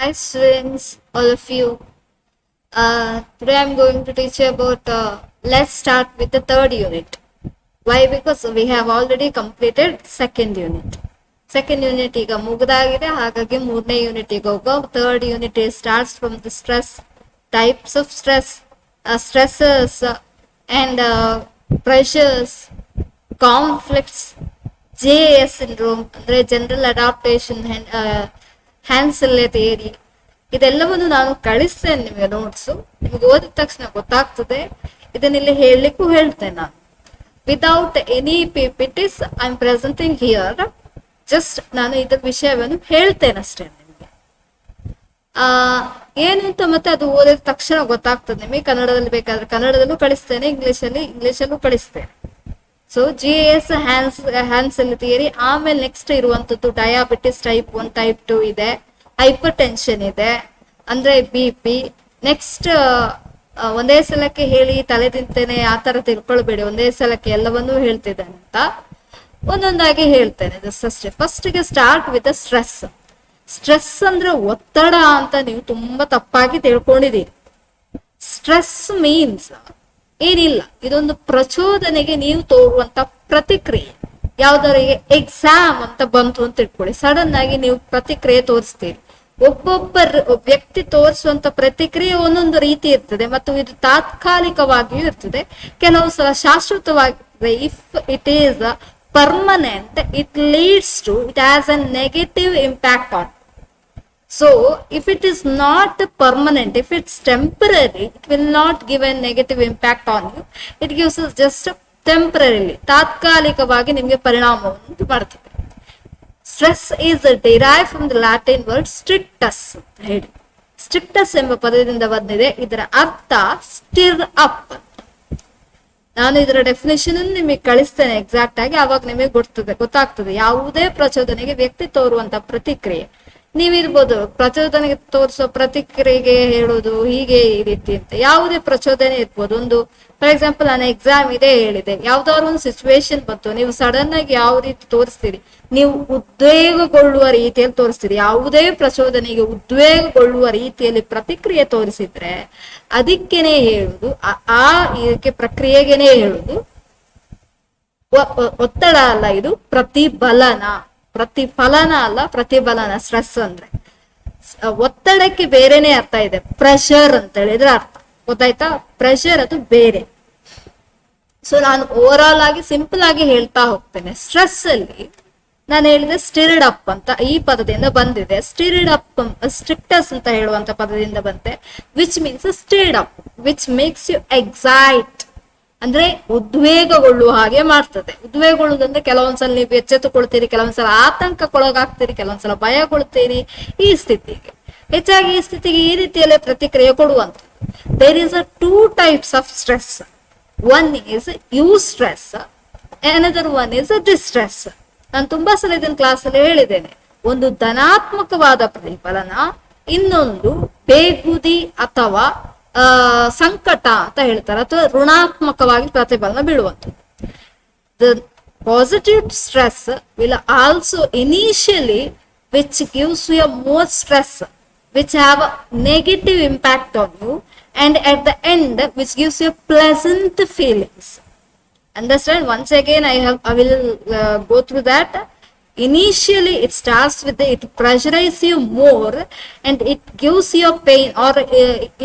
Hi students, all of you. Today I'm going to teach you about, let's start with the third unit. Why? Because we have already completed second unit. Second unit ಈಗ ಮುಗಿದಾಗಿದೆ, ಹಾಗಾಗಿ ಮೂರನೇ ಯೂನಿಟಿಗೆ ಹೋಗೋ. Third unit starts from the stress, types of stress, stresses, and pressures, conflicts, JAS syndrome, ಅಂದರೆ general adaptation Hansel theory. ಇದೆಲ್ಲವನ್ನು ನಾನು ಕಳಿಸ್ತೇನೆ ನಿಮಗೆ notes. ನಿಮಗೆ ಓದಿದ ತಕ್ಷಣ ಗೊತ್ತಾಗ್ತದೆ. ಇದನ್ನಿಲ್ಲಿ ಹೇಳಲಿಕ್ಕೂ ಹೇಳ್ತೇನೆ ನಾನು. Without any PPTs I am presenting here. Just ನಾನು ಇದರ ವಿಷಯವನ್ನು ಹೇಳ್ತೇನೆ ಅಷ್ಟೇ ನಿಮಗೆ. ಏನು ಅಂತ ಮತ್ತೆ ಅದು ಓದಿದ ತಕ್ಷಣ ಗೊತ್ತಾಗ್ತದೆ ನಿಮಗೆ. ಕನ್ನಡದಲ್ಲಿ ಬೇಕಾದ್ರೆ ಕನ್ನಡದಲ್ಲೂ ಕಳಿಸ್ತೇನೆ, ಇಂಗ್ಲಿಷಲ್ಲೂ ಕಳಿಸ್ತೇನೆ. So JAS Hans Selye theory. ಆಮೇಲೆ ನೆಕ್ಸ್ಟ್ ಇರುವಂತದ್ದು ಡಯಾಬಿಟಿಸ್ ಟೈಪ್ 1, ಟೈಪ್ 2 ಇದೆ, ಹೈಪರ್ ಟೆನ್ಷನ್ ಇದೆ, ಅಂದ್ರೆ BP. ನೆಕ್ಸ್ಟ್ ಒಂದೇ ಸಲಕ್ಕೆ ಹೇಳಿ ತಲೆ ತಿಂತೇನೆ ಆ ತರ ತಿಳ್ಕೊಳ್ಬೇಡಿ. ಒಂದೇ ಸಲಕ್ಕೆ ಎಲ್ಲವನ್ನೂ ಹೇಳ್ತಿದ್ದೇನೆ ಅಂತ ಒಂದೊಂದಾಗಿ ಹೇಳ್ತೇನೆ ಅಷ್ಟೇ. ಫಸ್ಟ್ಗೆ ಸ್ಟಾರ್ಟ್ ವಿತ್ ಸ್ಟ್ರೆಸ್. ಸ್ಟ್ರೆಸ್ ಅಂದ್ರೆ ಒತ್ತಡ ಅಂತ ನೀವು ತುಂಬಾ ತಪ್ಪಾಗಿ ತಿಳ್ಕೊಂಡಿದ್ದೀರಿ. ಸ್ಟ್ರೆಸ್ ಮೀನ್ಸ್ ಏನಿಲ್ಲ, ಇದೊಂದು ಪ್ರಚೋದನೆಗೆ ನೀವು ತೋರುವಂತ ಪ್ರತಿಕ್ರಿಯೆ. ಯಾವ್ದವರಿಗೆ ಎಕ್ಸಾಮ್ ಅಂತ ಬಂತು ಅಂತ ಇಟ್ಕೊಳ್ಳಿ, ಸಡನ್ ಆಗಿ ನೀವು ಪ್ರತಿಕ್ರಿಯೆ ತೋರಿಸ್ತೀರಿ. ಒಬ್ಬೊಬ್ಬ ವ್ಯಕ್ತಿ ತೋರಿಸುವಂತ ಪ್ರತಿಕ್ರಿಯೆ ಒಂದೊಂದು ರೀತಿ ಇರ್ತದೆ, ಮತ್ತು ಇದು ತಾತ್ಕಾಲಿಕವಾಗಿಯೂ ಇರ್ತದೆ, ಕೆಲವು ಸಲ ಶಾಶ್ವತವಾಗಿದೆ. If it is permanent, it leads to, it has a negative impact on. So, if it is not permanent, if it's temporary, it will not give a negative impact on you. It gives us just temporarily, ತಾತ್ಕಾಲಿಕವಾಗಿ ನಿಮಗೆ ಪರಿಣಾಮವನ್ನು ಮಾಡ್ತದೆ. Stress is derived from the Latin word strictus ಅಂತ ಹೇಳಿ. ಸ್ಟ್ರಿಕ್ಟಸ್ ಎಂಬ ಪದದಿಂದ ಬಂದಿದೆ. ಇದರ ಅರ್ಥ ಸ್ಟಿರ್ ಅಪ್. ನಾನು ಇದರ ಡೆಫಿನೇಷನ್ ನಿಮಗೆ ಕಳಿಸ್ತೇನೆ ಎಕ್ಸಾಕ್ಟ್ ಆಗಿ, ಆವಾಗ ನಿಮಗೆ ಗೊತ್ತಾಗ್ತದೆ ಯಾವುದೇ ಪ್ರಚೋದನೆಗೆ ವ್ಯಕ್ತಿ ತೋರುವಂತ ಪ್ರತಿಕ್ರಿಯೆ. ನೀವಿರ್ಬೋದು ಪ್ರಚೋದನೆಗೆ ತೋರಿಸೋ ಪ್ರತಿಕ್ರಿಯೆಗೆ ಹೇಳೋದು ಹೀಗೆ ಈ ರೀತಿ ಅಂತ. ಯಾವುದೇ ಪ್ರಚೋದನೆ ಇರ್ಬೋದು. ಒಂದು ಫಾರ್ ಎಕ್ಸಾಂಪಲ್, ನಾನು ಎಕ್ಸಾಮ್ ಇದೆ ಹೇಳಿದೆ, ಯಾವ್ದಾದ್ರು ಒಂದು ಸಿಚುವೇಶನ್ ಬಂತು, ನೀವು ಸಡನ್ ಆಗಿ ಯಾವ ರೀತಿ ತೋರಿಸ್ತೀರಿ, ನೀವು ಉದ್ವೇಗಗೊಳ್ಳುವ ರೀತಿಯಲ್ಲಿ ತೋರಿಸ್ತೀರಿ. ಯಾವುದೇ ಪ್ರಚೋದನೆಗೆ ಉದ್ವೇಗಗೊಳ್ಳುವ ರೀತಿಯಲ್ಲಿ ಪ್ರತಿಕ್ರಿಯೆ ತೋರಿಸಿದ್ರೆ ಅದಕ್ಕೇನೆ ಹೇಳುದು, ಇದಕ್ಕೆ ಪ್ರಕ್ರಿಯೆಗೆನೆ ಹೇಳುದು ಒತ್ತಡ ಅಲ್ಲ, ಇದು ಪ್ರತಿಫಲನ ಅಲ್ಲ, ಪ್ರತಿಫಲನ. ಸ್ಟ್ರೆಸ್ ಅಂದ್ರೆ ಒತ್ತಡಕ್ಕೆ ಬೇರೆನೆ ಅರ್ಥ ಇದೆ. ಪ್ರೆಷರ್ ಅಂತ ಹೇಳಿದ್ರೆ ಅರ್ಥ ಗೊತ್ತಾಯ್ತಾ? ಪ್ರೆಷರ್ ಅದು ಬೇರೆ. ಸೊ ನಾನು ಓವರ್ ಆಲ್ ಆಗಿ ಸಿಂಪಲ್ ಆಗಿ ಹೇಳ್ತಾ ಹೋಗ್ತೇನೆ. ಸ್ಟ್ರೆಸ್ ಅಲ್ಲಿ ನಾನು ಹೇಳಿದೆ ಸ್ಟಿರ್ಡ್ ಅಪ್ ಅಂತ ಈ ಪದದಿಂದ ಬಂದಿದೆ. ಸ್ಟಿರ್ಡ್ ಅಪ್ ಸ್ಟ್ರಿಕ್ಟಸ್ ಅಂತ ಹೇಳುವಂತ ಪದದಿಂದ ಬಂತೆ, which means stirred up, which makes you excite, ಅಂದ್ರೆ ಉದ್ವೇಗಗೊಳ್ಳುವ ಹಾಗೆ ಮಾಡ್ತದೆ. ಉದ್ವೇಗಗೊಳ್ಳುವುದಂದ್ರೆ ಕೆಲವೊಂದ್ಸಲ ನೀವು ಎಚ್ಚೆತ್ತುಕೊಳ್ತೀರಿ, ಕೆಲವೊಂದ್ಸಲ ಆತಂಕಕ್ಕೊಳಗಾಗ್ತೀರಿ, ಕೆಲವೊಂದ್ಸಲ ಭಯಗೊಳ್ತೀರಿ. ಈ ಸ್ಥಿತಿಗೆ ಹೆಚ್ಚಾಗಿ ಈ ಸ್ಥಿತಿಗೆ ಈ ರೀತಿಯಲ್ಲೇ ಪ್ರತಿಕ್ರಿಯೆ ಕೊಡುವಂಥದ್ದು. There is a 2 types of stress. One is eustress, another one is a distress. ನಾನು ತುಂಬಾ ಸಲ ಇದನ್ನ ಕ್ಲಾಸ್ ಅಲ್ಲಿ ಹೇಳಿದ್ದೇನೆ. ಒಂದು ಧನಾತ್ಮಕವಾದ ಪ್ರತಿಫಲನ, ಇನ್ನೊಂದು ಬೇಗುದಿ ಅಥವಾ ಸಂಕಟ ಅಂತ ಹೇಳ್ತಾರೆ, ಅಥವಾ ಋಣಾತ್ಮಕವಾಗಿ ಪ್ರತಿಫಲನ ಬೀಳುವಂಥದ್ದು. The positive stress will also initially, which gives you more stress, which have a negative impact on you, and at the end which gives you pleasant feelings. Understand? Once again I will go through that. Initially it starts with it pressurizes you more and it gives you pain, or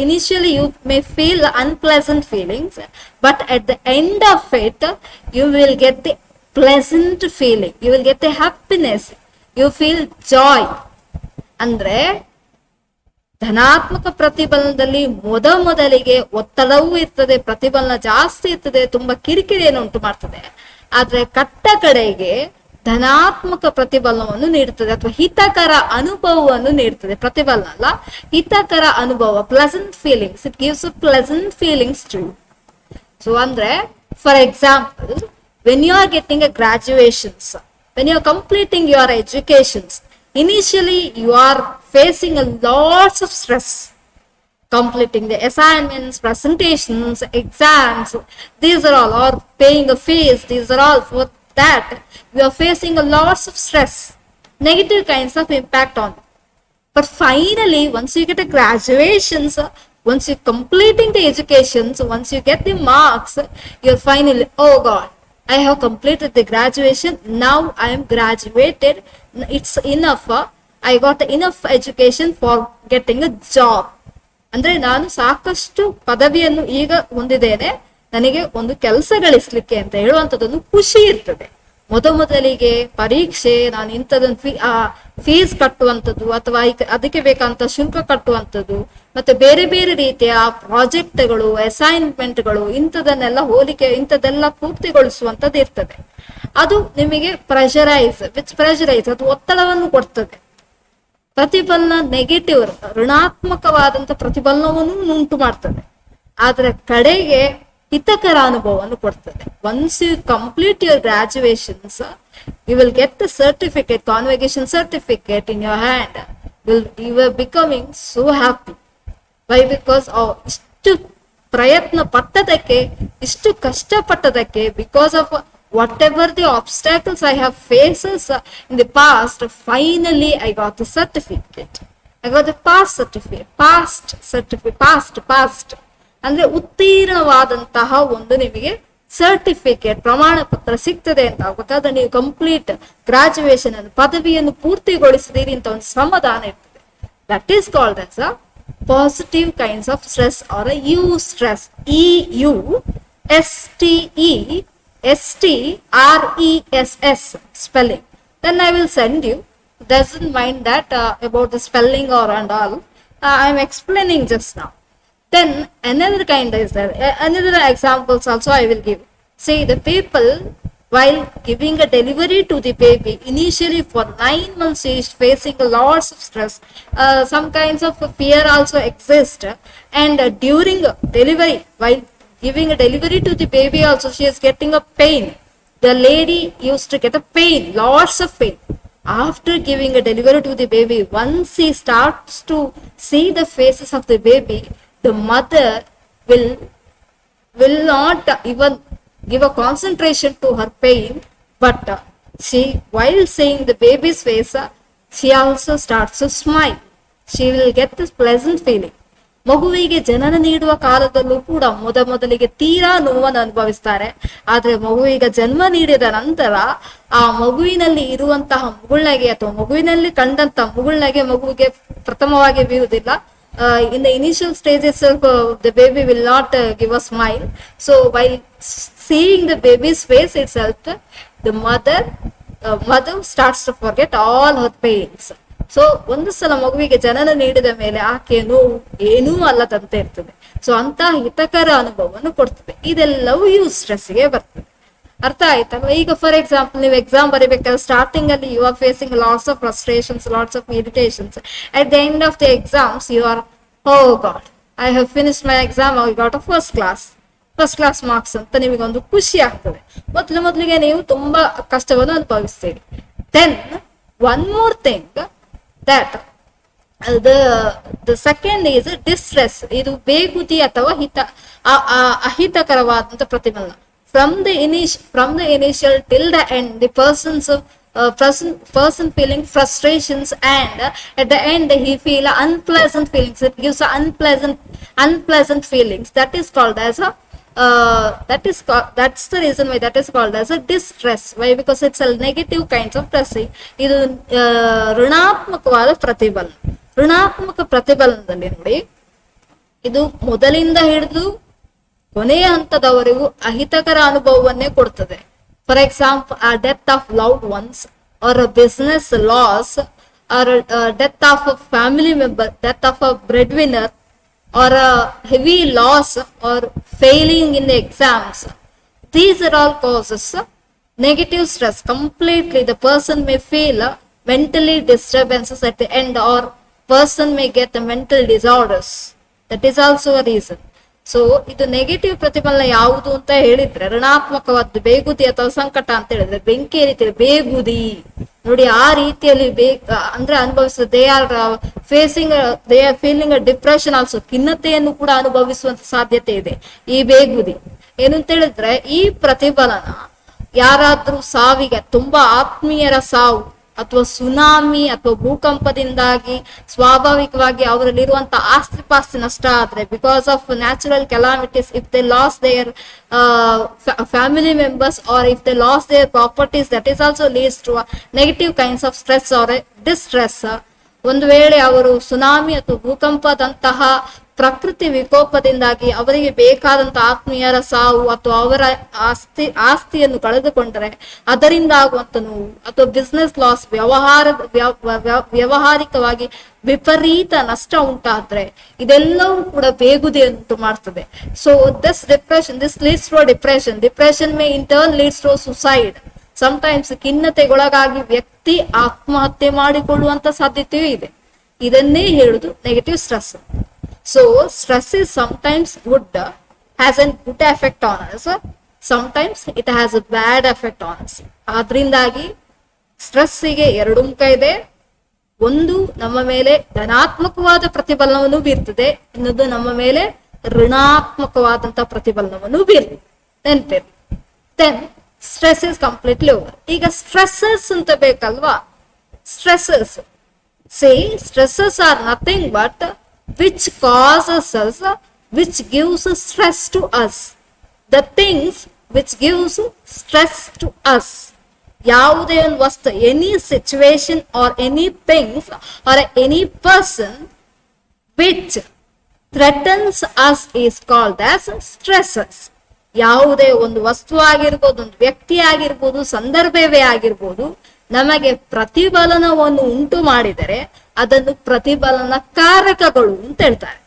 initially you may feel unpleasant feelings, but at the end of it you will get the pleasant feeling, you will get the happiness, you feel joy. ಅಂದ್ರೆ ಧನಾತ್ಮಕ ಪ್ರತಿಫಲನದಲ್ಲಿ ಮೊದಲಿಗೆ ಒತ್ತಡವೂ ಇರ್ತದೆ, ಪ್ರತಿಫಲನ ಜಾಸ್ತಿ ಇರ್ತದೆ, ತುಂಬಾ ಕಿರಿಕಿರಿಯನ್ನು ಉಂಟು ಮಾಡ್ತದೆ. ಆದ್ರೆ ಕಟ್ಟ ಕಡೆಗೆ ಧನಾತ್ಮಕ ಪ್ರತಿಫಲನವನ್ನು ನೀಡುತ್ತದೆ, ಅಥವಾ ಹಿತಕರ ಅನುಭವವನ್ನು ನೀಡುತ್ತದೆ. ಪ್ರತಿಫಲನ ಅಲ್ಲ, ಹಿತಕರ ಅನುಭವ, pleasant feelings. It gives pleasant feelings to. So ಅಂದ್ರೆ for example, when you are getting a graduations, when you are completing your educations, initially you are facing a lots of stress, completing the assignments, presentations, exams, these are all, or paying a fees, these are all. For that you are facing a lots of stress, negative kinds of impact on you. But finally, once you get a graduations, once you completing the educations, once you get the marks, you're finally, oh God, I have completed the graduation. Now I am graduated. It's enough. I got enough education for getting a job. ಅಂದ್ರೆ ನಾನು ಸಾಕಷ್ಟು ಪದವಿಯನ್ನು ಈಗ ಹೊಂದಿದ್ದೇನೆ, ನನಗೆ ಒಂದು ಕೆಲಸ ಗಳಿಸ್ಲಿಕ್ಕೆ ಅಂತ ಹೇಳುವಂತದ್ದೊಂದು ಖುಷಿ ಇರ್ತದೆ. ಮೊದಲಿಗೆ ಪರೀಕ್ಷೆ, ನಾನು ಇಂಥದೊಂದು ಫೀಸ್ ಕಟ್ಟುವಂಥದ್ದು ಅಥವಾ ಅದಕ್ಕೆ ಬೇಕಂತ ಶುಲ್ಕ ಕಟ್ಟುವಂಥದ್ದು, ಮತ್ತೆ ಬೇರೆ ಬೇರೆ ರೀತಿಯ ಪ್ರಾಜೆಕ್ಟ್ಗಳು, ಅಸೈನ್ಮೆಂಟ್ಗಳು, ಇಂಥದನ್ನೆಲ್ಲ ಹೋಲಿಕೆ ಇಂಥದ್ದೆಲ್ಲ ಪೂರ್ತಿಗೊಳಿಸುವಂಥದ್ದು ಇರ್ತದೆ. ಅದು ನಿಮಗೆ ಪ್ರೆಷರೈಸ್ ಅದು ಒತ್ತಡವನ್ನು ಕೊಡ್ತದೆ. ಪ್ರತಿಫಲನ ನೆಗೆಟಿವ್, ಋಣಾತ್ಮಕವಾದಂತ ಪ್ರತಿಫಲನವನ್ನು ಉಂಟು ಮಾಡ್ತದೆ. ಆದ್ರೆ ಕಡೆಗೆ ಹಿತಕರ ಅನುಭವವನ್ನು ಕೊಡ್ತದೆ. Once you complete your graduations, you will get the certificate, convocation certificate in your hand. You are becoming so happy. Why? Because ಇಷ್ಟು ಪ್ರಯತ್ನ ಪಟ್ಟದಕ್ಕೆ, ಇಷ್ಟು ಕಷ್ಟಪಟ್ಟದಕ್ಕೆ, because of whatever the obstacles I have faces in the past, finally I got the certificate. I got the past ಅಂದ್ರೆ ಉತ್ತೀರ್ಣವಾದಂತಹ ಒಂದು ನಿಮಗೆ certificate, ಪ್ರಮಾಣ ಪತ್ರ ಸಿಗ್ತದೆ ಅಂತ ಆಗುತ್ತಾದ್ರೆ ನೀವು ಕಂಪ್ಲೀಟ್ ಗ್ರಾಜುಯೇಷನ್ ಅನ್ನು, ಪದವಿಯನ್ನು ಪೂರ್ತಿಗೊಳಿಸಿದೀರಿ ಅಂತ ಒಂದು ಸಮಾಧಾನ ಇರ್ತದೆ. That is called as a positive kinds of stress or a eustress. EUSTRESS spelling. Then I will send you. Doesn't mind that about the spelling or and all. I am explaining just now. Then another kind is there. Another examples also I will give. See, the people while giving a delivery to the baby, initially for 9 months he is facing lots of stress. Some kinds of fear also exist. And during delivery, while giving a delivery to the baby also, she is getting a pain. The lady used to get a pain, lots of pain. After giving a delivery to the baby, once he starts to see the faces of the baby, the mother will not even give a concentration to her pain, but she, while seeing the baby's face, she also starts to smile. She will get this pleasant feeling. ಮಗುವಿಗೆ ಜನನ ನೀಡುವ ಕಾಲದಲ್ಲೂ ಕೂಡ ಮೊದಲಿಗೆ ತೀರಾ ನೋವನ್ನು ಅನುಭವಿಸ್ತಾರೆ. ಆದ್ರೆ ಮಗುವಿಗೆ ಜನ್ಮ ನೀಡಿದ ನಂತರ ಆ ಮಗುವಿನಲ್ಲಿ ಇರುವಂತಹ ಮುಗುಳ್ನಗೆ ಅಥವಾ ಮಗುವಿನಲ್ಲಿ ಕಂಡಂತ ಮುಗುಳ್ನಗೆ ಮಗುವಿಗೆ ಪ್ರಥಮವಾಗಿ ಬೀರುವುದಿಲ್ಲ. In the initial stage itself, the baby will not give a smile. So while seeing the baby's face itself, the mother starts to forget all her pains. So ಒಂದು ಸಲ ಮಗುವಿಗೆ ಜನನ ನೀಡಿದ ಮೇಲೆ ಆಕೆ ನೋವು ಏನೂ ಅಲ್ಲದಂತೆ ಇರ್ತದೆ. ಸೊ ಅಂತ ಹಿತಕರ ಅನುಭವವನ್ನು ಕೊಡ್ತದೆ. ಇದೆಲ್ಲವೂ ಯು ಸ್ಟ್ರೆಸ್ಗೆ ಬರ್ತದೆ. ಅರ್ಥ ಆಯ್ತಲ್ವ? ಈಗ ಫಾರ್ ಎಕ್ಸಾಂಪಲ್ ನೀವು ಎಕ್ಸಾಮ್ ಬರೀಬೇಕಾದ್ರೆ ಸ್ಟಾರ್ಟಿಂಗ್ ಅಲ್ಲಿ you are facing lots of frustrations, lots of irritations. At the end of the exams you are, oh god, I have finished my exam, I got a first class marks ಅಂತ ನಿಮಗೊಂದು ಖುಷಿ ಆಗ್ತದೆ. ಮೊದಲಿಗೆ ನೀವು ತುಂಬಾ ಕಷ್ಟವನ್ನು ಅನುಭವಿಸ್ತೀರಿ. Then one more thing, that the second is distress. ಇದು ಬೇಗುದಿ ಅಥವಾ ಅಹಿತಕರವಾದಂತ ಪ್ರತಿಫಲನ. From the initial till the end, the person feeling frustrations, and at the end he feel unpleasant feelings. It gives unpleasant feelings. That is called as a that's the reason why that is called as a distress. Why? Because it's a negative kinds of stressing. ಇದು ಋಣಾತ್ಮಕವಾದ ಪ್ರತಿಫಲನ. ಋಣಾತ್ಮಕ ಪ್ರತಿಫಲನದಲ್ಲಿ ನೋಡಿ, ಇದು ಮೊದಲಿಂದ ಹಿಡಿದು ಕೊನೆಯ ಹಂತದವರೆಗೂ ಅಹಿತಕರ ಅನುಭವವನ್ನೇ ಕೊಡ್ತದೆ. For example, a death of loved ones, or a business loss, or death of a family member, death of a breadwinner, or a heavy loss, or failing in the exams. These are all causes negative stress. Completely the person may feel mentally disturbances at the end, or person may get the mental disorders. That is also a reason. So ಇದು negative ಪ್ರತಿಫಲನ ಯಾವುದು ಅಂತ ಹೇಳಿದ್ರೆ, ಋಣಾತ್ಮಕವಾದ್ದು ಬೇಗುದಿ ಅಥವಾ ಸಂಕಟ ಅಂತ ಹೇಳಿದ್ರೆ, ಬೆಂಕಿ ರೀತಿಯಲ್ಲಿ ಬೇಗುದಿ ನೋಡಿ, ಆ ರೀತಿಯಲ್ಲಿ ಅಂದ್ರೆ ಅನುಭವಿಸ, they are feeling depression also. ಖಿನ್ನತೆಯನ್ನು ಕೂಡ ಅನುಭವಿಸುವಂತ ಸಾಧ್ಯತೆ ಇದೆ ಈ ಬೇಗುದಿ. ಏನು ಅಂತ ಹೇಳಿದ್ರೆ, ಈ ಪ್ರತಿಫಲನ ಯಾರಾದ್ರೂ ಸಾವಿಗೆ, ತುಂಬಾ ಆತ್ಮೀಯರ ಸಾವು ಅಥವಾ ಸುನಾಮಿ ಅಥವಾ ಭೂಕಂಪದಿಂದಾಗಿ ಸ್ವಾಭಾವಿಕವಾಗಿ ಅವರಲ್ಲಿರುವಂತಹ ಆಸ್ತಿ ಪಾಸ್ತಿ ನಷ್ಟ ಆದ್ರೆ, because of natural calamities, if they loss their family members or if they loss their properties, that is also leads to negative kinds of stress or distress. ಒಂದು ವೇಳೆ ಅವರು ಸುನಾಮಿ ಅಥವಾ ಭೂಕಂಪದಂತಹ ಪ್ರಕೃತಿ ವಿಕೋಪದಿಂದಾಗಿ ಅವರಿಗೆ ಬೇಕಾದಂತಹ ಆತ್ಮೀಯರ ಸಾವು ಅಥವಾ ಅವರ ಆಸ್ತಿಯನ್ನು ಕಳೆದುಕೊಂಡರೆ ಅದರಿಂದ ಆಗುವಂತ ನೋವು, ಅಥವಾ ಬಿಸ್ನೆಸ್ ಲಾಸ್, ವ್ಯವಹಾರಿಕವಾಗಿ ವಿಪರೀತ ನಷ್ಟ ಉಂಟಾದ್ರೆ ಇದೆಲ್ಲವೂ ಕೂಡ ಬೇಗುದಿ ಉಂಟು ಮಾಡ್ತದೆ. So this leads to depression may in turn leads to suicide. Sometimes ಖಿನ್ನತೆಗೊಳಗಾಗಿ ವ್ಯಕ್ತಿ ಆತ್ಮಹತ್ಯೆ ಮಾಡಿಕೊಳ್ಳುವಂತ ಸಾಧ್ಯತೆಯೂ ಇದೆ. ಇದನ್ನೇ ಹೇಳುದು negative stress. So stress is sometimes good, has a good effect on us. Sometimes it has a bad effect on us. ಆದ್ರಿಂದಾಗಿ ಸ್ಟ್ರೆಸ್ಸಿಗೆ ಎರಡು ಮುಖ ಇದೆ. ಒಂದು ನಮ್ಮ ಮೇಲೆ ಧನಾತ್ಮಕವಾದ ಪ್ರತಿಫಲನವನ್ನು ಬೀರ್ತದೆ, ಇನ್ನೊಂದು ನಮ್ಮ ಮೇಲೆ ಋಣಾತ್ಮಕವಾದಂತ ಪ್ರತಿಫಲನವನ್ನು ಬೀರ್ತದೆ. ನೆನಪಿರ್ಲಿ. Then stress is completely over. ಈಗ ಸ್ಟ್ರೆಸ್ಸಸ್ ಅಂತ ಬೇಕಲ್ವಾ? Stresses, stresses are nothing but which causes us, which gives stress to us, the things which gives stress to us. ಯಾವುದೇ ಒಂದು ವಸ್ತು, any situation R any things are any person which threatens us is called as stresses. ಯಾವುದೇ ಒಂದು ವಸ್ತು ಆಗಿರ್ಬೋದು, ಒಂದು ವ್ಯಕ್ತಿ ಆಗಿರ್ಬೋದು, ಸಂದರ್ಭವೇ ಆಗಿರ್ಬೋದು, ನಮಗೆ ಪ್ರತಿಫಲನವನ್ನು ಉಂಟು ಮಾಡಿದರೆ ಅದನ್ನು ಪ್ರತಿಫಲನ ಕಾರಕಗಳು ಅಂತ ಹೇಳ್ತಾರೆ.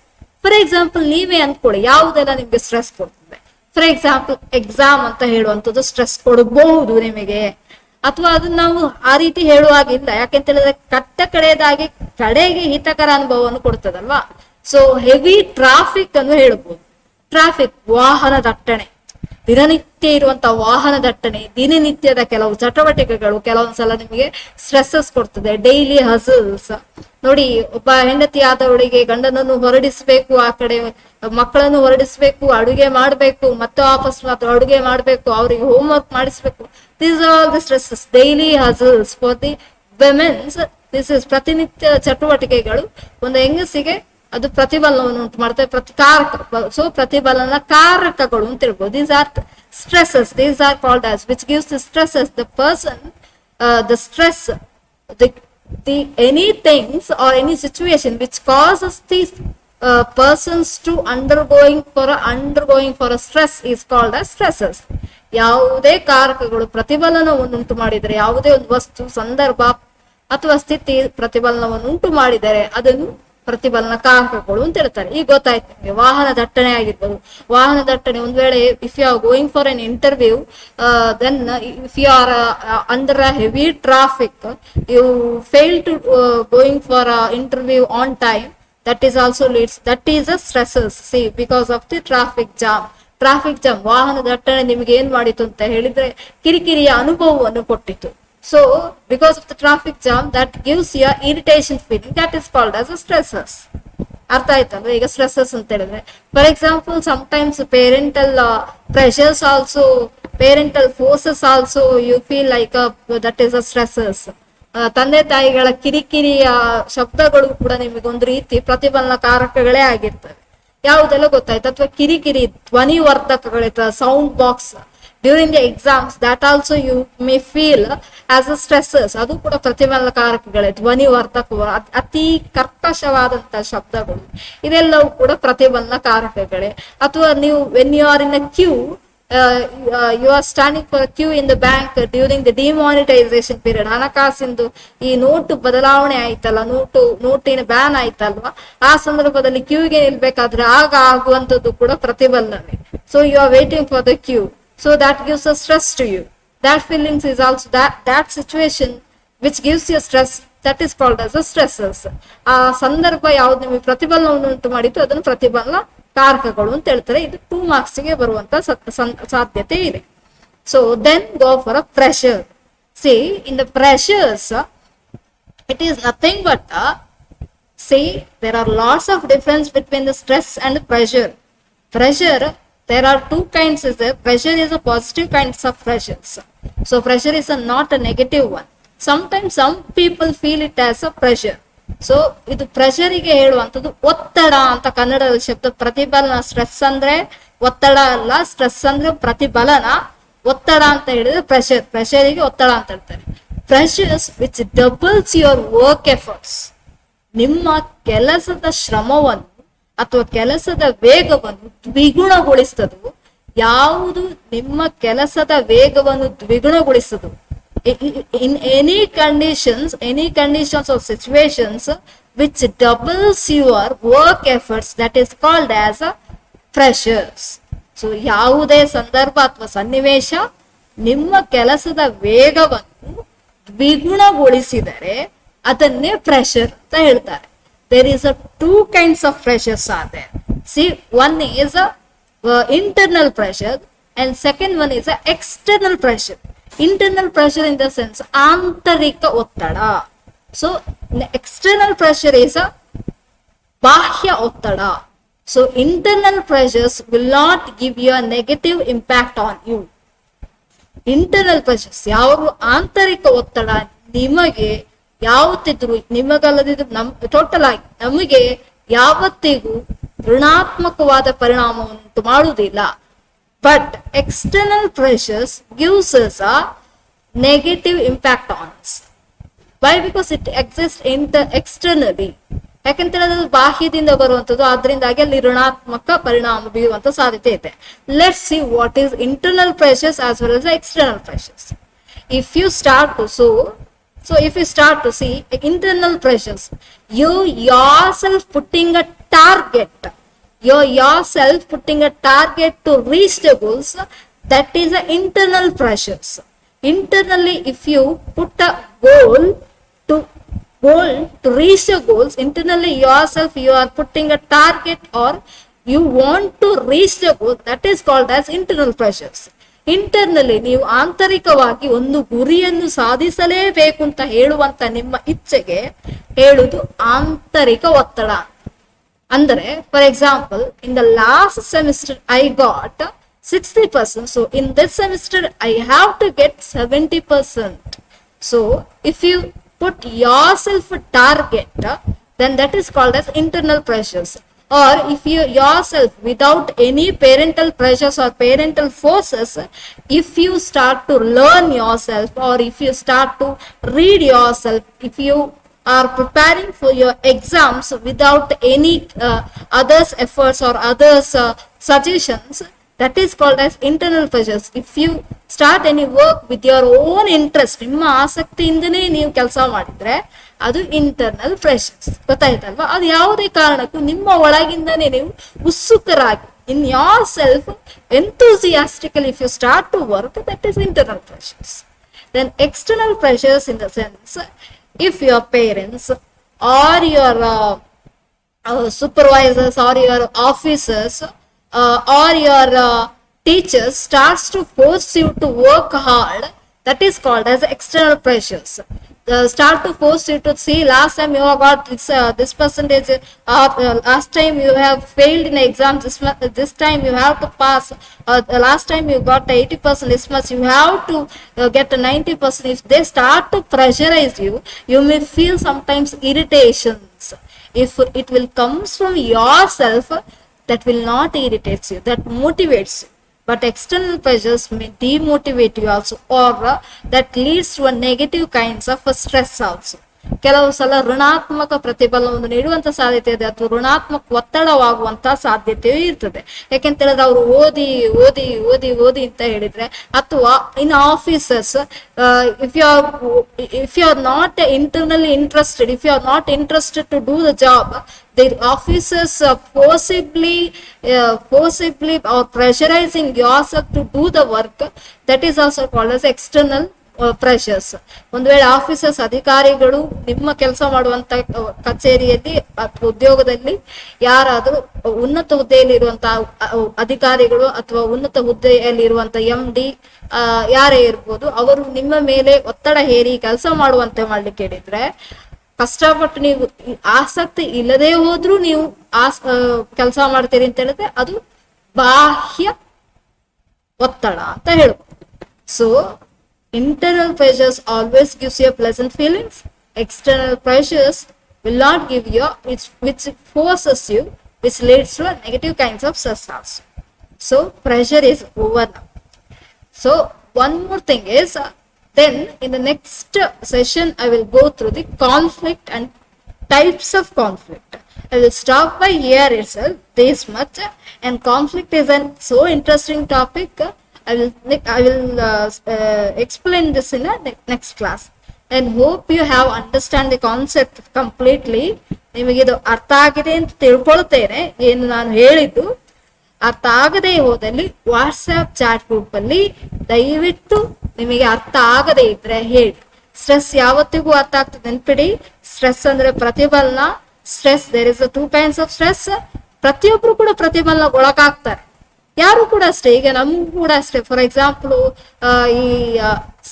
ಫಾರ್ ಎಕ್ಸಾಂಪಲ್ ನೀವೇ ಅಂದ್ಕೊಳ್ಳಿ, ಯಾವುದೆಲ್ಲ ನಿಮ್ಗೆ ಸ್ಟ್ರೆಸ್ ಕೊಡ್ತದೆ. ಫಾರ್ ಎಕ್ಸಾಂಪಲ್ ಎಕ್ಸಾಮ್ ಅಂತ ಹೇಳುವಂಥದ್ದು ಸ್ಟ್ರೆಸ್ ಕೊಡಬಹುದು ನಿಮಗೆ, ಅಥವಾ ಅದನ್ನ ನಾವು ಆ ರೀತಿ ಹೇಳುವಾಗಿಲ್ಲ. ಯಾಕೆಂತ ಹೇಳಿದ್ರೆ ಕಡೆಗೆ ಹಿತಕರ ಅನುಭವವನ್ನು ಕೊಡ್ತದಲ್ವಾ. ಸೊ ಹೆವಿ ಟ್ರಾಫಿಕ್ ಅನ್ನು ಹೇಳ್ಬೋದು. ಟ್ರಾಫಿಕ್, ವಾಹನ ದಟ್ಟಣೆ, ದಿನನಿತ್ಯ ಇರುವಂತಹ ವಾಹನ ದಟ್ಟಣೆ, ದಿನನಿತ್ಯದ ಕೆಲವು ಚಟುವಟಿಕೆಗಳು ಕೆಲವೊಂದ್ಸಲ ನಿಮಗೆ ಸ್ಟ್ರೆಸ್ಸಸ್ ಕೊಡ್ತದೆ. ಡೈಲಿ ಹಸಲ್ಸ್ ನೋಡಿ, ಒಬ್ಬ ಹೆಂಡತಿ ಆದವಳಿಗೆ ಗಂಡನನ್ನು ಹೊರಡಿಸ್ಬೇಕು, ಆ ಕಡೆ ಮಕ್ಕಳನ್ನು ಹೊರಡಿಸ್ಬೇಕು, ಅಡುಗೆ ಮಾಡ್ಬೇಕು, ಮತ್ತೆ ವಾಪಸ್ ಅಡುಗೆ ಮಾಡ್ಬೇಕು, ಅವರಿಗೆ ಹೋಮ್ ವರ್ಕ್ ಮಾಡಿಸ್ಬೇಕು. These are all the stresses, daily hassles for the womens. This is ಪ್ರತಿನಿತ್ಯ ಚಟುವಟಿಕೆಗಳು ಒಂದು ಹೆಂಗಸಿಗೆ ಅದು ಪ್ರತಿಫಲನವನ್ನು ಉಂಟು ಮಾಡ್ತವೆ, ಸೊ ಪ್ರತಿಫಲನ ಕಾರಕಗಳು ಅಂತ ಹೇಳ್ಬೋದು. These are stresses, these are called as which gives the stresses the person, the stress, the any things or any situation which causes these persons to undergoing for a stress is called as stresses. ಯಾವುದೇ ಕಾರಕಗಳು ಪ್ರತಿಫಲನವನ್ನು ಉಂಟು ಮಾಡಿದರೆ, ಯಾವುದೇ ಒಂದು ವಸ್ತು, ಸಂದರ್ಭ ಅಥವಾ ಸ್ಥಿತಿ ಪ್ರತಿಫಲನವನ್ನು ಉಂಟು ಮಾಡಿದರೆ ಅದನ್ನು ಪ್ರತಿಫಲನ ಕಾರಕಗಳು ಅಂತ ಹೇಳ್ತಾರೆ. ಈಗ ಗೊತ್ತಾಯ್ತು ನಿಮಗೆ, ವಾಹನ ದಟ್ಟಣೆ ಆಗಿರ್ಬೋದು. ವಾಹನ ದಟ್ಟಣೆ ಒಂದ್ ವೇಳೆ if you are going for an interview, then if you are under a heavy traffic, you fail to going for interview on time, that is also leads, that is a stresses, see, because of the traffic jam. Traffic jam, ವಾಹನ ದಟ್ಟಣೆ ನಿಮ್ಗೆ ಏನ್ ಮಾಡಿತು ಅಂತ ಹೇಳಿದ್ರೆ ಕಿರಿಕಿರಿಯ ಅನುಭವವನ್ನು ಕೊಟ್ಟಿತು. So because of the traffic jam that gives you irritation feeling, that is called as a stressors. ಅರ್ಥ ಆಯ್ತಲ್ವ? ಈಗ ಸ್ಟ್ರೆಸಸ್ ಅಂತ ಹೇಳಿದ್ರೆ, for example sometimes parental pressures also, parental forces also you feel like that is a stresses. ತಂದೆ ತಾಯಿಗಳ ಕಿರಿಕಿರಿಯ ಶಬ್ದಗಳು ಕೂಡ ನಿಮಗೊಂದು ರೀತಿ ಪ್ರತಿಫಲನ ಕಾರಕಗಳೇ ಆಗಿರ್ತವೆ. ಯಾವುದೆಲ್ಲ ಗೊತ್ತಾಯ್ತು? ಅಥವಾ ಕಿರಿಕಿರಿ ಧ್ವನಿವರ್ಧಕಗಳಿರ್ತವೆ, sound box during the exams, that also you may feel as a stresses. ಅದು ಕೂಡ ಪ್ರತಿಫಲನ ಕಾರಕಗಳೇ. ಧ್ವನಿವರ್ಧಕ, ಅತಿ ಕರ್ಕಶವಾದಂತಹ ಶಬ್ದಗಳು, ಇದೆಲ್ಲವೂ ಕೂಡ ಪ್ರತಿಫಲನ ಕಾರಕಗಳೇ. ಅಥವಾ ನೀವು when you are in a queue, you are standing for queue in the bank during the demonetisation period, ಹಣಕಾಸಿಂದು ಈ ನೋಟು ಬದಲಾವಣೆ ಆಯ್ತಲ್ಲ, ನೋಟಿನ ಬ್ಯಾನ್ ಆಯ್ತಲ್ವಾ, ಆ ಸಂದರ್ಭದಲ್ಲಿ ಕ್ಯೂಗೆ ನಿಲ್ಬೇಕಾದ್ರೆ ಆಗ ಆಗುವಂತದ್ದು ಕೂಡ ಪ್ರತಿಫಲನವೇ. So you are waiting for the queue, so that gives a stress to you. That feelings is also that situation which gives you stress, that is called as a stressors. ಆ ಸಂದರ್ಭ ಯಾವ್ದು ನಿಮಗೆ ಪ್ರತಿಫಲನವನ್ನು ಉಂಟು ಮಾಡಿತ್ತು ಅದನ್ನು ಪ್ರತಿಫಲನ ಕಾರಕಗಳು ಅಂತ ಹೇಳ್ತಾರೆ. ಇದು 2 marks ಗೆ ಬರುವಂತ ಸಾಧ್ಯತೆ ಇದೆ. So then go for a pressure. See, in the pressures, it is nothing but see, there are lots of difference between the stress and the pressure. Pressure, there are 2 kinds. Is there? Pressure is a positive kinds of pressures. So pressure is not a negative one. Sometimes some people feel it as a pressure. So ಇದು ಪ್ರೆಷರಿಗೆ ಹೇಳುವಂಥದ್ದು ಒತ್ತಡ ಅಂತ ಕನ್ನಡದಲ್ಲಿ ಶಬ್ದ. ಪ್ರತಿಫಲನ, stress ಅಂದ್ರೆ ಒತ್ತಡ ಅಲ್ಲ, ಸ್ಟ್ರೆಸ್ ಅಂದ್ರೆ ಪ್ರತಿಫಲನ, ಒತ್ತಡ ಅಂತ ಹೇಳಿದ್ರೆ ಪ್ರೆಷರ್. ಪ್ರೆಷರಿಗೆ ಒತ್ತಡ ಅಂತ ಹೇಳ್ತಾರೆ. Pressures which doubles your work efforts, ನಿಮ್ಮ ಕೆಲಸದ ಶ್ರಮವನ್ನು ಅಥವಾ ಕೆಲಸದ ವೇಗವನ್ನು ದ್ವಿಗುಣಗೊಳಿಸ್ತದು. ಯಾವುದು ನಿಮ್ಮ ಕೆಲಸದ ವೇಗವನ್ನು ದ್ವಿಗುಣಗೊಳಿಸದು? In any conditions or situations which doubles your work efforts, that is called as a pressures. So ಯಾವುದೇ ಸಂದರ್ಭ ಅಥವಾ ಸನ್ನಿವೇಶ ನಿಮ್ಮ ಕೆಲಸದ ವೇಗವನ್ನು ದ್ವಿಗುಣಗೊಳಿಸಿದರೆ ಅದನ್ನೇ ಪ್ರೆಷರ್ ಅಂತ ಹೇಳ್ತಾರೆ. There is a two kinds of pressures are there. See, one is a internal pressure and second one is a external pressure. Internal pressure in the sense ಆಂತರಿಕ ಒತ್ತಡ. So external pressure is a ಬಾಹ್ಯ ಒತ್ತಡ. So internal pressures will not give you a negative impact on you. Internal pressures, ಯಾವಾಗಲೂ ಆಂತರಿಕ ಒತ್ತಡ ನಿಮಗೆ ಯಾವತ್ತಿದ್ರು, ನಿಮಗಲ್ಲದಿದ್ರು total ಆಗಿ ನಮಗೆ ಯಾವತ್ತಿಗೂ ಋಣಾತ್ಮಕವಾದ ಪರಿಣಾಮವನ್ನು ಮಾಡುವುದಿಲ್ಲ. But external pressures gives us a negative impact on us. Why? Because it exists externally. ಯಾಕಂತೇಳಿದ್ರೆ ಅದು ಬಾಹ್ಯದಿಂದ ಬರುವಂಥದ್ದು, ಆದ್ರಿಂದಾಗಿ ಅಲ್ಲಿ ಋಣಾತ್ಮಕ ಪರಿಣಾಮ ಬೀರುವಂತ ಸಾಧ್ಯತೆ ಇದೆ. Let's see what is internal pressures as well as external pressures. If you start to see internal pressures, you yourself putting a target to reach the goals, that is the internal pressures. Internally, if you put a goal to reach the goals, internally yourself you are putting a target or you want to reach the goal, that is called as internal pressures. ಇಂಟರ್ನಲ್ಲಿ ನೀವು ಆಂತರಿಕವಾಗಿ ಒಂದು ಗುರಿಯನ್ನು ಸಾಧಿಸಲೇಬೇಕು ಅಂತ ಹೇಳುವಂತ ನಿಮ್ಮ ಇಚ್ಛೆಗೆ ಹೇಳುವುದು ಆಂತರಿಕ ಒತ್ತಡ. ಅಂದರೆ for example, in the last semester I got 60%, so in this semester I have to get 70%. So if you put yourself a target, then that is called as internal pressures. Or if you yourself, without any parental pressures or parental forces, if you start to learn yourself, or if you start to read yourself, if you are preparing for your exams without any others efforts or others suggestions, that is called as internal pressures. If you start any work with your own interest, ನಿಮ್ಮ ಆಸಕ್ತಿಯಿಂದನೇ ನೀವು ಕೆಲಸ ಮಾಡಿದ್ರೆ ಅದು internal pressures. ಗೊತ್ತಾಯ್ತಲ್ವಾ? ಅದು ಯಾವುದೇ ಕಾರಣಕ್ಕೂ ನಿಮ್ಮ ಒಳಗಿಂದನೇ ನೀವು ಉತ್ಸುಕರಾಗಿ, in yourself enthusiastically if you start to work, that is internal pressures. Then external pressures in the sense, if your parents or your supervisors or your officers or your teachers starts to force you to work hard, that is called as external pressures. Start to force you to see, last time you have got this percentage, last time you have failed in exams, this time you have to pass, last time you got 80%, this much you have to get a 90%. If they start to pressurize you, you may feel sometimes irritations. If it will comes from yourself, that will not irritate you, that motivates you. But external pressures may demotivate you also, or that leads to a negative kinds of stress also. ಕೆಲವು ಸಲ ಋಣಾತ್ಮಕ ಪ್ರತಿಫಲವನ್ನು ನೀಡುವಂತ ಸಾಧ್ಯತೆ ಇದೆ, ಅಥವಾ ಋಣಾತ್ಮಕ ಒತ್ತಡವಾಗುವಂತ ಸಾಧ್ಯತೆಯೂ ಇರ್ತದೆ. ಯಾಕೆಂತ ಹೇಳಿದ್ರೆ ಅವರು ಓದಿ ಓದಿ ಓದಿ ಓದಿ ಅಂತ ಹೇಳಿದ್ರೆ, ಅಥವಾ ಇನ್ officers, if you are not internally interested, if you are not interested to do the job, the officers forcibly or pressurizing yourself to do the work, that is also called as external pressures. ಒಂದು ವೇಳೆ officers, ಅಧಿಕಾರಿಗಳು ನಿಮ್ಮ ಕೆಲಸ ಮಾಡುವಂತ ಕಚೇರಿಯಲ್ಲಿ ಅಥವಾ ಉದ್ಯೋಗದಲ್ಲಿ ಯಾರಾದರೂ ಉನ್ನತ ಹುದ್ದೆಯಲ್ಲಿ ಇರುವಂತಹ ಅಧಿಕಾರಿಗಳು ಅಥವಾ ಉನ್ನತ ಹುದ್ದೆಯಲ್ಲಿ ಇರುವಂತ MD ಯಾರೇ ಇರ್ಬೋದು, ಅವರು ನಿಮ್ಮ ಮೇಲೆ ಒತ್ತಡ ಹೇರಿ ಕೆಲಸ ಮಾಡುವಂತೆ ಮಾಡ್ಲಿಕ್ಕೆ ಹೇಳಿದ್ರೆ, ಕಷ್ಟಪಟ್ಟು ನೀವು ಆಸಕ್ತಿ ಇಲ್ಲದೆ ಹೋದ್ರೂ ನೀವು ಕೆಲಸ ಮಾಡ್ತೀರಿ ಅಂತ ಹೇಳಿದ್ರೆ ಅದು ಬಾಹ್ಯ ಒತ್ತಡ ಅಂತ ಹೇಳ್ಬೋದು. So Internal pressures always gives you a pleasant feelings. External pressures will not give you, which forces you, which leads to a negative kinds of stress also. So pressure is over now. So one more thing is, then in the next session I will go through the conflict and types of conflict. I will stop by here itself, this much. And conflict is an so interesting topic. I will explain this in a next class. And hope you have understand the concept completely. ನಿಮಗೆ ಇದು ಅರ್ಥ ಆಗಿದೆ ಅಂತ ತಿಳ್ಕೊಳ್ತೇನೆ. ಏನು ನಾನು ಹೇಳಿದ್ದು ಅರ್ಥ ಆಗದೆ ಹೋದಲ್ಲಿ ವಾಟ್ಸ್ಆಪ್ ಚಾಟ್ ಗ್ರೂಪ್ ಅಲ್ಲಿ ದಯವಿಟ್ಟು ನಿಮಗೆ ಅರ್ಥ ಆಗದೆ ಇದ್ರೆ ಹೇಳಿ. ಸ್ಟ್ರೆಸ್ ಯಾವತ್ತಿಗೂ ಅರ್ಥ ಆಗ್ತದೆ, ನೆನ್ಪಿಡಿ. ಸ್ಟ್ರೆಸ್ ಅಂದ್ರೆ ಪ್ರತಿಫಲನ. Stress, there is 2 kinds of stress. ಪ್ರತಿಯೊಬ್ರು ಕೂಡ ಪ್ರತಿಫಲನ ಒಳಗಾಗ್ತಾರೆ. ಯಾರು ಕೂಡ ಅಷ್ಟೇ, ಈಗ ನಮಗೂ ಕೂಡ ಅಷ್ಟೇ. ಫಾರ್ ಎಕ್ಸಾಂಪಲ್, ಈ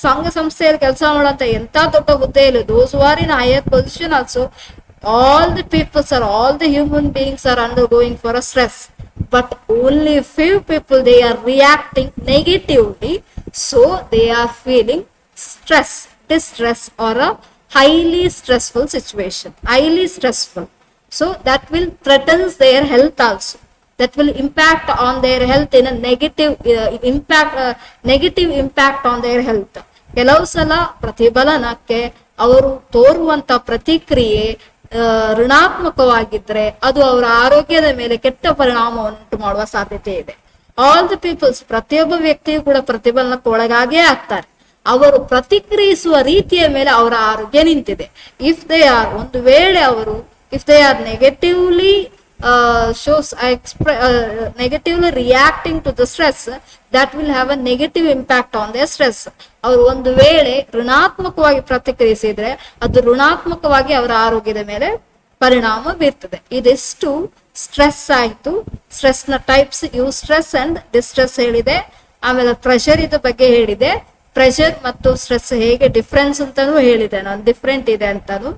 ಸಂಘ ಸಂಸ್ಥೆಯಲ್ಲಿ ಕೆಲಸ ಮಾಡುವಂತ ಎಂತ ದೊಡ್ಡ ಹುದ್ದೆಯಲ್ಲಿ, those who are in higher position also, all the peoples are, all the human beings are undergoing for a stress, but only few people, they are reacting negatively, so they are feeling stress, distress, or a highly stressful situation, highly stressful. So that will threatens their health also, that will impact on their health in a negative negative impact on their health. ಕೆಲವು ಸಲ ಪ್ರತಿಫಲನಕ್ಕೆ ಅವರು ತೋರುವಂತ ಪ್ರತಿಕ್ರಿಯೆ ಋಣಾತ್ಮಕವಾಗಿದ್ರೆ ಅದು ಅವರ ಆರೋಗ್ಯದ ಮೇಲೆ ಕೆಟ್ಟ ಪರಿಣಾಮವನ್ನು ಉಂಟು ಮಾಡುವ ಸಾಧ್ಯತೆ ಇದೆ. ಆಲ್ ದಿ ಪೀಪಲ್ಸ್, ಪ್ರತಿಯೊಬ್ಬ ವ್ಯಕ್ತಿಯು ಕೂಡ ಪ್ರತಿಫಲನಕ್ಕೆ ಒಳಗಾಗೇ ಆಗ್ತಾರೆ. ಅವರು ಪ್ರತಿಕ್ರಿಯಿಸುವ ರೀತಿಯ ಮೇಲೆ ಅವರ ಆರೋಗ್ಯ ನಿಂತಿದೆ. ಇಫ್ ದೇ ಆರ್, ಒಂದು ವೇಳೆ ಅವರು if they are negatively negatively reacting to the stress, that will have a negative impact on their stress. ಅವರು ಒಂದು ವೇಳೆ ಋಣಾತ್ಮಕವಾಗಿ ಪ್ರತಿಕ್ರಿಯಿಸಿದ್ರೆ ಅದು ಋಣಾತ್ಮಕವಾಗಿ ಅವರ ಆರೋಗ್ಯದ ಮೇಲೆ ಪರಿಣಾಮ ಬೀರ್ತದೆ. ಇದಿಷ್ಟು ಸ್ಟ್ರೆಸ್ ಆಯ್ತು. ಸ್ಟ್ರೆಸ್ ನ ಟೈಪ್ಸ್, ಯೂಸ್ಟ್ರೆಸ್ ಅಂಡ್ ಡಿಸ್ಟ್ರೆಸ್ ಹೇಳಿದೆ. ಆಮೇಲೆ ಪ್ರೆಷರ್ ಇದ್ರ ಬಗ್ಗೆ ಹೇಳಿದೆ. ಪ್ರೆಷರ್ ಮತ್ತು ಸ್ಟ್ರೆಸ್ ಹೇಗೆ ಡಿಫ್ರೆನ್ಸ್ ಅಂತಾನು ಹೇಳಿದೆ ನಾನು, ಡಿಫ್ರೆಂಟ್ ಇದೆ ಅಂತಾನು.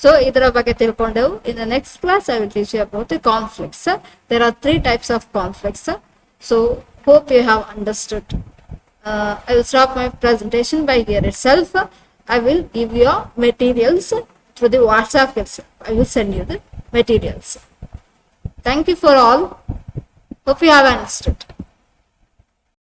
ಸೊ ಇದರ ಬಗ್ಗೆ ತಿಳ್ಕೊಂಡೆವು. In the next class I will teach you about the conflicts. There are 3 types of conflicts. So hope you have understood. I will stop my presentation by here itself. I will give you materials through the WhatsApp itself. I will send you the materials. Thank you for all. Hope you have understood.